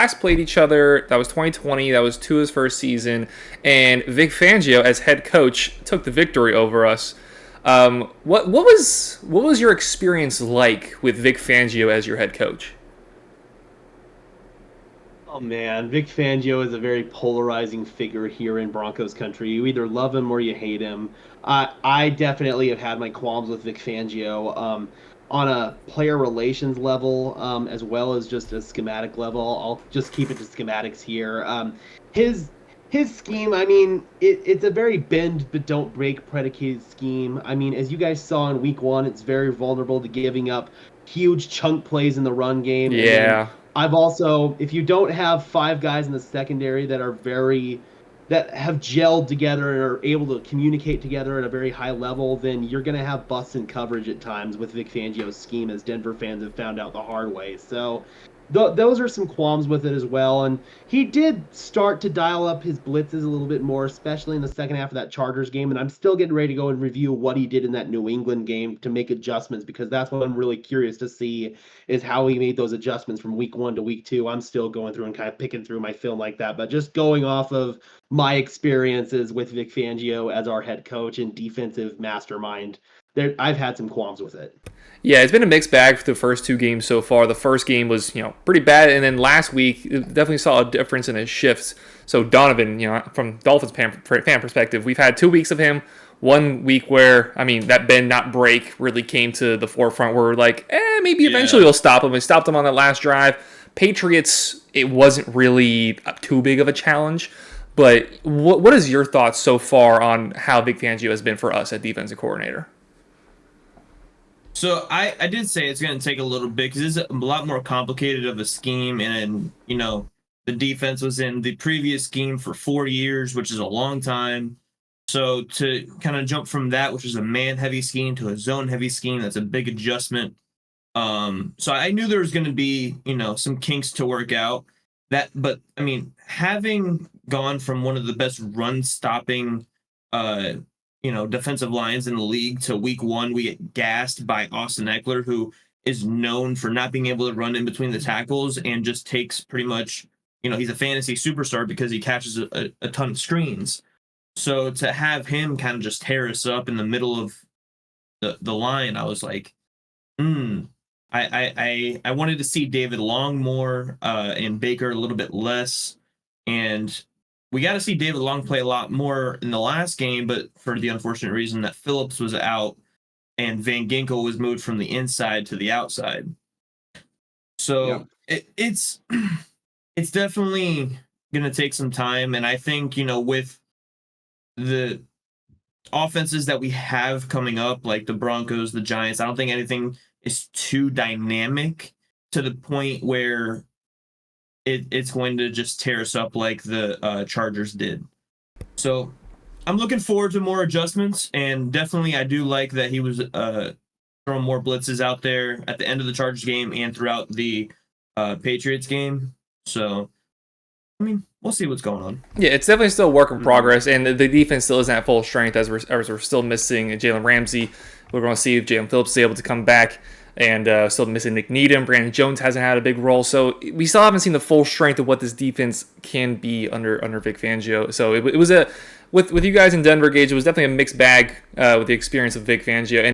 last played each other, that was 2020. That was Tua's first season, and Vic Fangio, as head coach, took the victory over us. What was your experience like with Vic Fangio as your head coach? Oh man, Vic Fangio is a very polarizing figure here in Broncos country. You either love him or you hate him. I definitely have had my qualms with Vic Fangio on a player relations level, as well as just a schematic level. I'll just keep it to schematics here. His his scheme, I mean, it's a very bend but don't break predicated scheme. I mean, as you guys saw in week one, it's very vulnerable to giving up huge chunk plays in the run game, and then Yeah, I've also, if you don't have five guys in the secondary that have gelled together and are able to communicate together at a very high level, then you're going to have busts in coverage at times with Vic Fangio's scheme, as Denver fans have found out the hard way. So those are some qualms with it as well. And he did start to dial up his blitzes a little bit more, especially in the second half of that Chargers game. And I'm still getting ready to go and review what he did in that New England game to make adjustments, because that's what I'm really curious to see, is how he made those adjustments from week one to week two. I'm still going through and kind of picking through my film like that. But just going off of my experiences with Vic Fangio as our head coach and defensive mastermind, I've had some qualms with it. yeah, it's been a mixed bag for the first two games so far. The first game was, pretty bad, and then last week definitely saw a difference in his shifts. So Donovan, from Dolphins fan perspective, we've had 2 weeks of him. One week where, I mean, that bend not break really came to the forefront, where we're like, maybe eventually Yeah. we'll stop him. We stopped him on that last drive. Patriots, it wasn't really too big of a challenge. But what is your thoughts so far on how Vic Fangio has been for us at defensive coordinator? So I did say it's going to take a little bit because it's a lot more complicated of a scheme, and the defense was in the previous scheme for 4 years, which is a long time. So to kind of jump from that, which is a man-heavy scheme, to a zone-heavy scheme, that's a big adjustment. So I knew there was going to be some kinks to work out. But I mean, having gone from one of the best run-stopping uh defensive lines in the league to week one, we get gassed by Austin Eckler, who is known for not being able to run in between the tackles and just takes pretty much, he's a fantasy superstar because he catches a ton of screens. So to have him kind of just tear us up in the middle of the line, I was like, hmm. I wanted to see David Long more, and Baker a little bit less. And we got to see David Long play a lot more in the last game, but for the unfortunate reason that Phillips was out and Van Ginkel was moved from the inside to the outside. Yep. So it's it's definitely going to take some time. And I think, with the offenses that we have coming up, like the Broncos, the Giants, I don't think anything is too dynamic to the point where it's going to just tear us up like the Chargers did. So I'm looking forward to more adjustments, and definitely I do like that he was throwing more blitzes out there at the end of the Chargers game and throughout the Patriots game. So, I mean, we'll see what's going on. Yeah, it's definitely still a work in Mhm. progress, and the defense still isn't at full strength as we're still missing Jalen Ramsey. We're going to see if Jalen Phillips is able to come back, and still missing Nick Needham. Brandon Jones hasn't had a big role, so we still haven't seen the full strength of what this defense can be under Vic Fangio. So it was with you guys in Denver, Gage. It was definitely a mixed bag with the experience of Vic Fangio. And